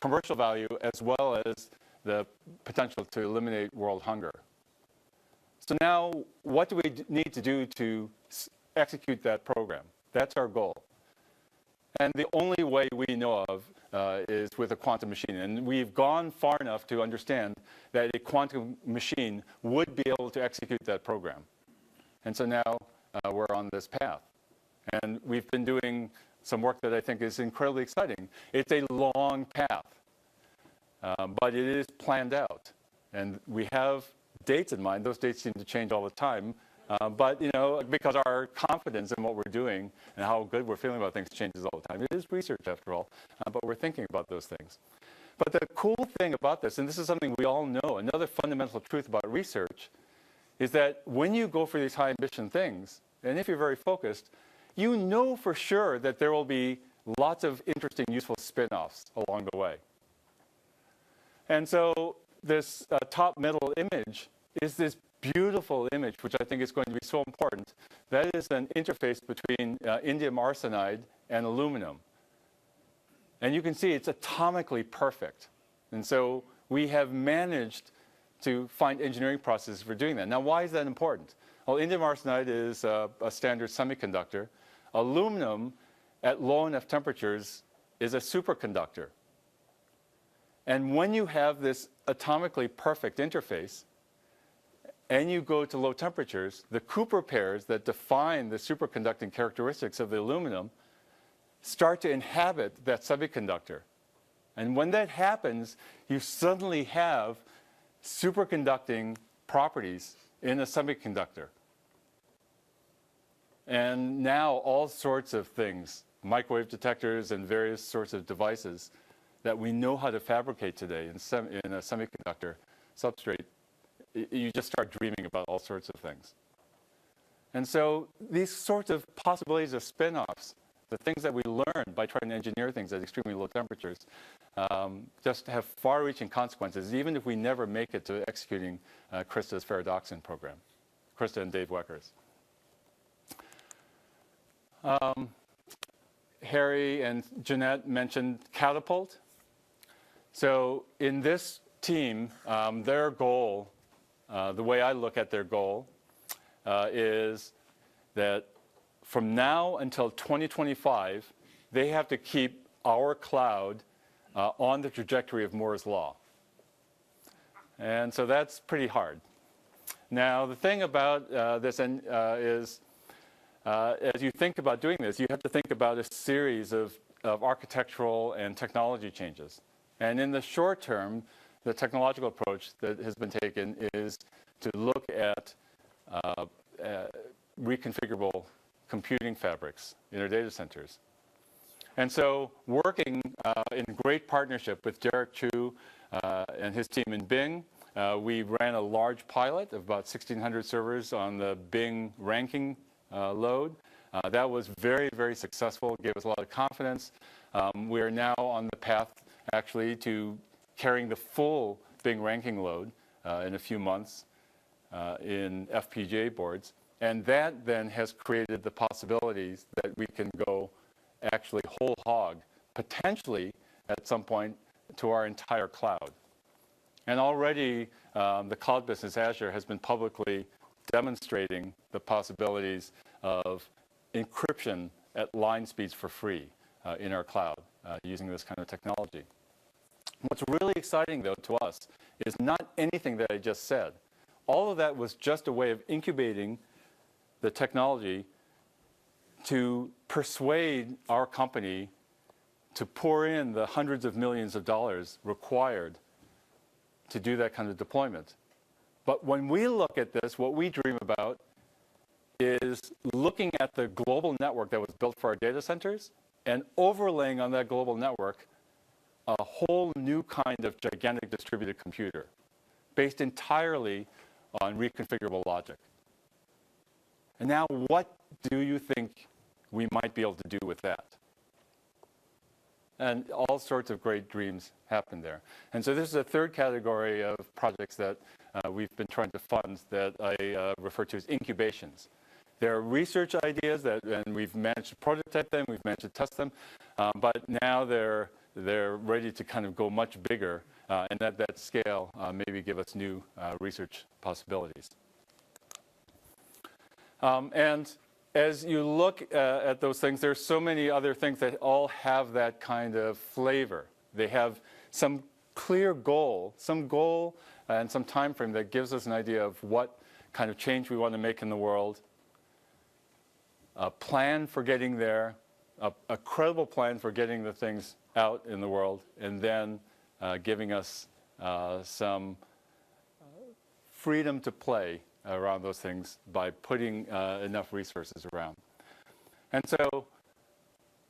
commercial value as well as the potential to eliminate world hunger. So now, what do we need to do to execute that program? That's our goal. And the only way we know of is with a quantum machine. And we've gone far enough to understand that a quantum machine would be able to execute that program. And so now we're on this path. And we've been doing some work that I think is incredibly exciting. It's a long path, but it is planned out. And we have dates in mind. Those dates seem to change all the time. But, you know, because our confidence in what we're doing and how good we're feeling about things changes all the time. It is research, after all, but we're thinking about those things. But the cool thing about this, and this is something we all know, another fundamental truth about research, is that when you go for these high ambition things, and if you're very focused, you know for sure that there will be lots of interesting, useful spin-offs along the way. And so this top middle image is this beautiful image, which I think is going to be so important. That is an interface between indium arsenide and aluminum. And you can see it's atomically perfect. And so we have managed to find engineering processes for doing that. Now, why is that important? Well, indium arsenide is a standard semiconductor. Aluminum, at low enough temperatures, is a superconductor. And when you have this atomically perfect interface, and you go to low temperatures, the Cooper pairs that define the superconducting characteristics of the aluminum start to inhabit that semiconductor. And when that happens, you suddenly have superconducting properties in a semiconductor. And now all sorts of things, microwave detectors and various sorts of devices that we know how to fabricate today in a semiconductor substrate, you just start dreaming about all sorts of things. And so these sorts of possibilities of spin-offs, the things that we learn by trying to engineer things at extremely low temperatures, just have far-reaching consequences, even if we never make it to executing Krista's ferredoxin program, Krista and Dave Weckers. Harry and Jeanette mentioned Catapult. So in this team, their goal, the way I look at their goal, is that from now until 2025, they have to keep our cloud on the trajectory of Moore's Law. And so that's pretty hard. Now, the thing about this is, as you think about doing this, you have to think about a series of architectural and technology changes. And in the short term, the technological approach that has been taken is to look at reconfigurable computing fabrics in our data centers. And so working in great partnership with Derek Chu and his team in Bing, we ran a large pilot of about 1,600 servers on the Bing ranking load. That was very, very successful, gave us a lot of confidence. We are now on the path, actually, to carrying the full Bing ranking load in a few months in FPGA boards. And that then has created the possibilities that we can go actually whole hog, potentially at some point, to our entire cloud. And already the cloud business, Azure, has been publicly demonstrating the possibilities of encryption at line speeds for free in our cloud using this kind of technology. What's really exciting, though, to us is not anything that I just said. All of that was just a way of incubating the technology to persuade our company to pour in the hundreds of millions of dollars required to do that kind of deployment. But when we look at this, what we dream about is looking at the global network that was built for our data centers and overlaying on that global network a whole new kind of gigantic distributed computer based entirely on reconfigurable logic. And now what do you think we might be able to do with that? And all sorts of great dreams happen there. And so this is a third category of projects that we've been trying to fund that I refer to as incubations. They're research ideas that, and we've managed to prototype them, we've managed to test them, but now they're ready to kind of go much bigger, and at that scale, maybe give us new research possibilities. And as you look at those things, there's so many other things that all have that kind of flavor. They have some clear goal, and some time frame that gives us an idea of what kind of change we want to make in the world, a plan for getting there, a credible plan for getting the things out in the world, and then giving us some freedom to play around those things by putting enough resources around. And so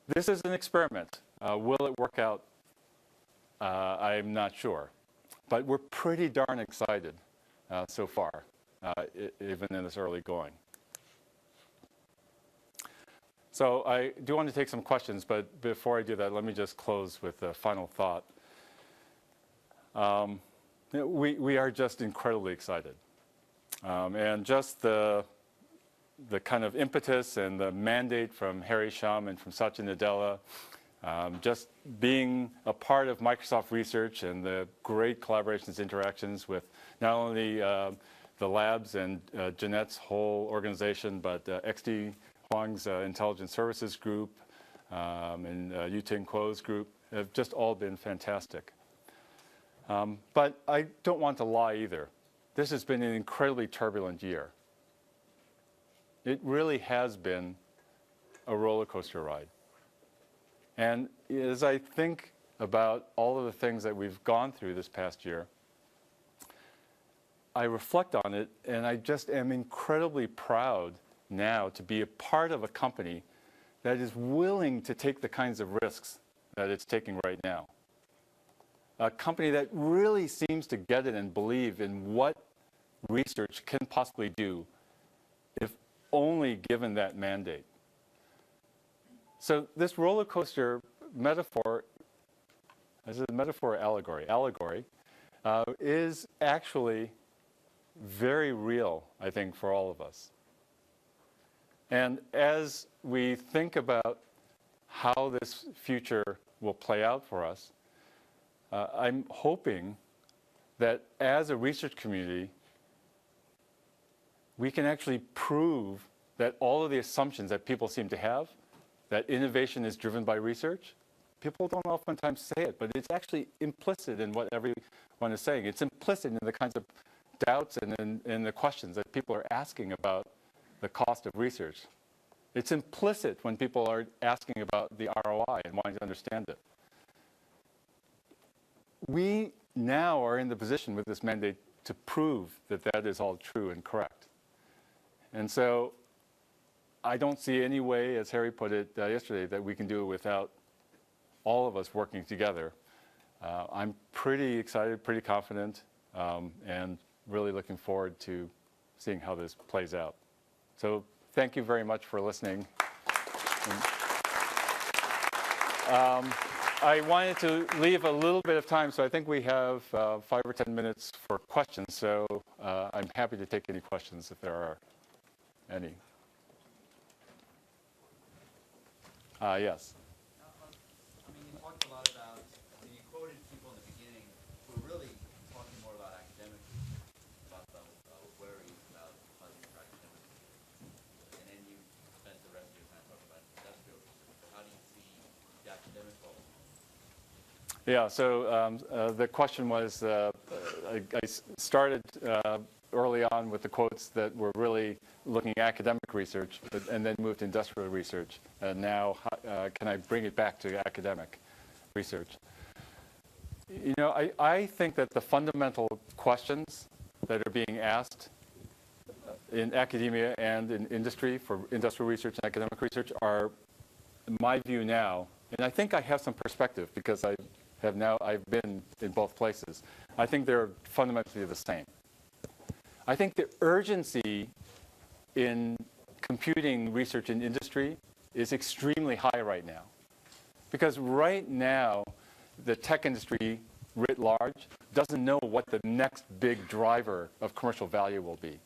this is an experiment. Will it work out? I'm not sure. But we're pretty darn excited so far, even in this early going. So I do want to take some questions, but before I do that, let me just close with a final thought. We are just incredibly excited. And just the kind of impetus and the mandate from Harry Shum and from Satya Nadella, just being a part of Microsoft Research and the great collaborations, interactions with not only the labs and Jeanette's whole organization, but XD Huang's Intelligence Services Group and Yuting Kuo's group have just all been fantastic. But I don't want to lie either. This has been an incredibly turbulent year. It really has been a roller coaster ride. And as I think about all of the things that we've gone through this past year, I reflect on it, and I just am incredibly proud now to be a part of a company that is willing to take the kinds of risks that it's taking right now. A company that really seems to get it and believe in what research can possibly do if only given that mandate. So this roller coaster metaphor, is it a metaphor or allegory? Allegory is actually very real, I think, for all of us. And as we think about how this future will play out for us, I'm hoping that as a research community, we can actually prove that all of the assumptions that people seem to have, that innovation is driven by research, people don't oftentimes say it, but it's actually implicit in what everyone is saying. It's implicit in the kinds of doubts and in the questions that people are asking about the cost of research. It's implicit when people are asking about the ROI and wanting to understand it. We now are in the position with this mandate to prove that that is all true and correct. And so I don't see any way, as Harry put it yesterday, that we can do it without all of us working together. I'm pretty excited, pretty confident, and really looking forward to seeing how this plays out. So thank you very much for listening. I wanted to leave a little bit of time, so I think we have 5 or 10 minutes for questions. So I'm happy to take any questions if there are any. Yes. I mean, you talked a lot about, you quoted people in the beginning who were really talking more about academics, about worries about fuzzy academics. And then you spent the rest of your time talking about industrial research. So how do you see the academic role? Yeah, so the question was, I started early on with the quotes that were really looking at academic research, and then moved to industrial research. And now, can I bring it back to academic research? You know, I think that the fundamental questions that are being asked in academia and in industry for industrial research and academic research are, in my view now, and I think I have some perspective because I've been in both places. I think they're fundamentally the same. I think the urgency in computing research in industry is extremely high right now. Because right now, the tech industry writ large doesn't know what the next big driver of commercial value will be.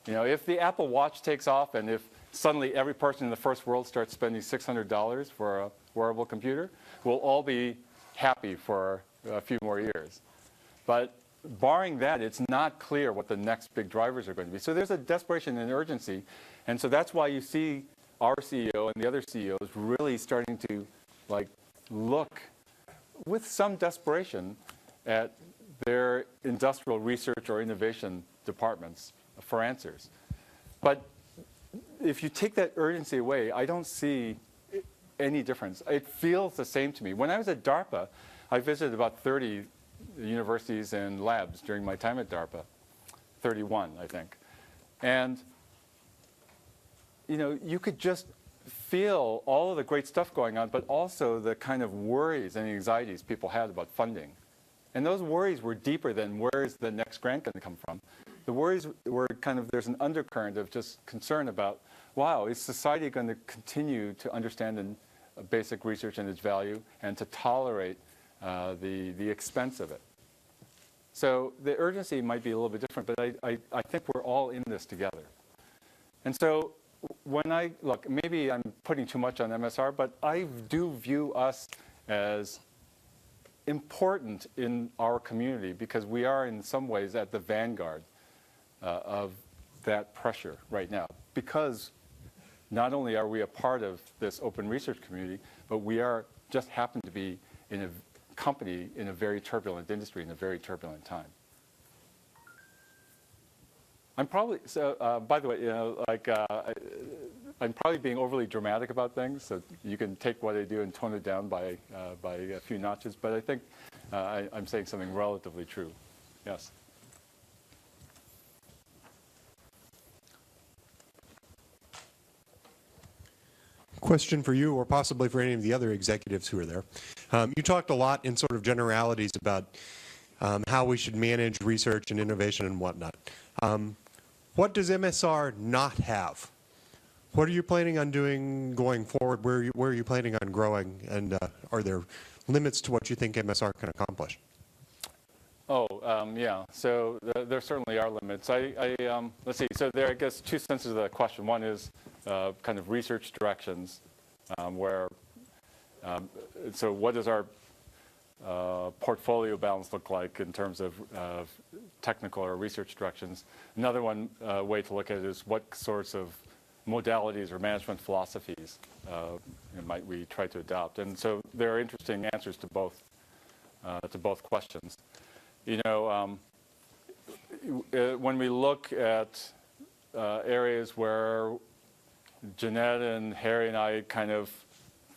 You know, if the Apple Watch takes off and if suddenly every person in the first world starts spending $600 for a wearable computer, we'll all be happy for a few more years. But barring that, it's not clear what the next big drivers are going to be. So there's a desperation and urgency. And so that's why you see our CEO and the other CEOs really starting to look with some desperation at their industrial research or innovation departments for answers. But if you take that urgency away, I don't see any difference. It feels the same to me. When I was at DARPA, I visited about 30 universities and labs during my time at DARPA, 31, I think. And you know, you could just feel all of the great stuff going on, but also the kind of worries and anxieties people had about funding. And those worries were deeper than where is the next grant going to come from. The worries were kind of, there's an undercurrent of just concern about, wow, is society going to continue to understand basic research and its value and to tolerate the expense of it? So the urgency might be a little bit different, but I think we're all in this together. And so when look, maybe I'm putting too much on MSR, but I do view us as important in our community because we are in some ways at the vanguard of that pressure right now. Because not only are we a part of this open research community, but we just happen to be in a company in a very turbulent industry in a very turbulent time. I'm probably, by the way, you know, I'm probably being overly dramatic about things, so you can take what I do and tone it down by a few notches, but I think I'm saying something relatively true. Yes? Question for you, or possibly for any of the other executives who are there. You talked a lot in sort of generalities about how we should manage research and innovation and whatnot. What does MSR not have? What are you planning on doing going forward? Where are you planning on growing? And are there limits to what you think MSR can accomplish? Oh, yeah. So there certainly are limits. Let's see. So there are, I guess, two senses of the question. One is kind of research directions, so what does our portfolio balance look like in terms of technical or research directions? Another way to look at it is what sorts of modalities or management philosophies might we try to adopt? And so there are interesting answers to both questions. You know, when we look at areas where Jeanette and Harry and I kind of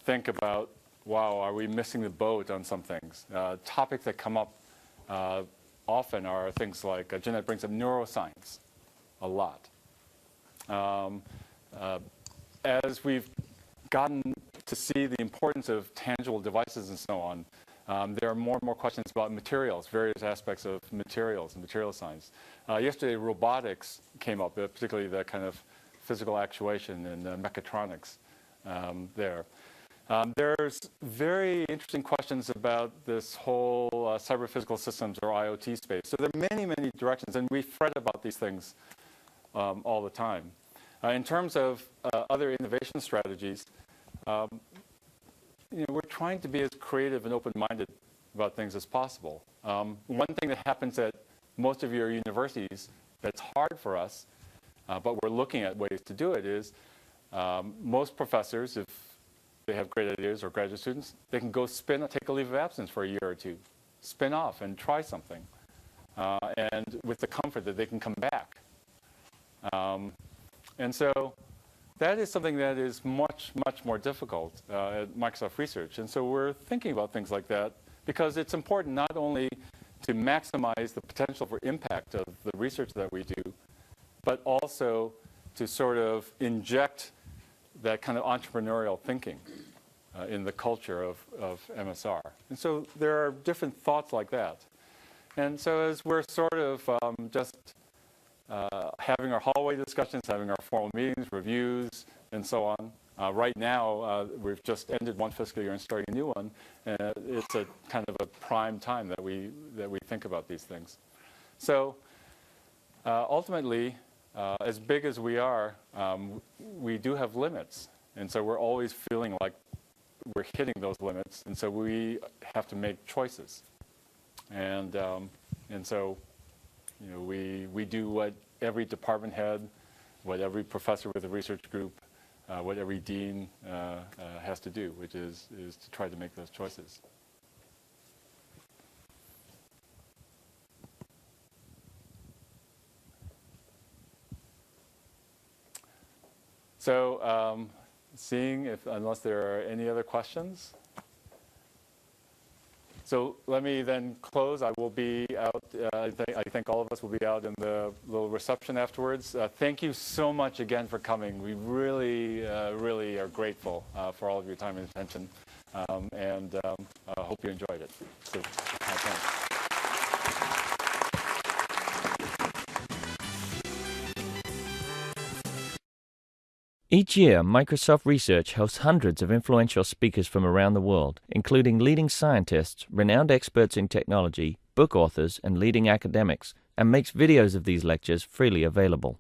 think about, wow, are we missing the boat on some things? Topics that come up often are things like, Jeanette brings up neuroscience a lot. As we've gotten to see the importance of tangible devices and so on, there are more and more questions about materials, various aspects of materials and material science. Yesterday, robotics came up, particularly the kind of physical actuation and mechatronics there. There's very interesting questions about this whole cyber-physical systems or IoT space. So there are many, many directions, and we fret about these things all the time. In terms of other innovation strategies, we're trying to be as creative and open-minded about things as possible. One thing that happens at most of your universities that's hard for us, but we're looking at ways to do it, is most professors, if they have great ideas, or graduate students, they can go take a leave of absence for a year or two, spin off and try something, and with the comfort that they can come back. And so that is something that is much, much more difficult at Microsoft Research. And so we're thinking about things like that because it's important not only to maximize the potential for impact of the research that we do, but also to sort of inject that kind of entrepreneurial thinking in the culture of MSR. And so there are different thoughts like that. And so as we're sort of just having our hallway discussions, having our formal meetings, reviews, and so on. Right now, we've just ended one fiscal year and starting a new one. It's a kind of a prime time that we think about these things. So ultimately, as big as we are, we do have limits. And so we're always feeling like we're hitting those limits. And so we have to make choices. And so we do what every department head, what every professor with a research group, what every dean has to do, which is to try to make those choices. So unless there are any other questions. So let me then close. I will be out. I think all of us will be out in the little reception afterwards. Thank you so much again for coming. We really, really are grateful for all of your time and attention, and hope you enjoyed it. So, thanks. Each year, Microsoft Research hosts hundreds of influential speakers from around the world, including leading scientists, renowned experts in technology, book authors, and leading academics, and makes videos of these lectures freely available.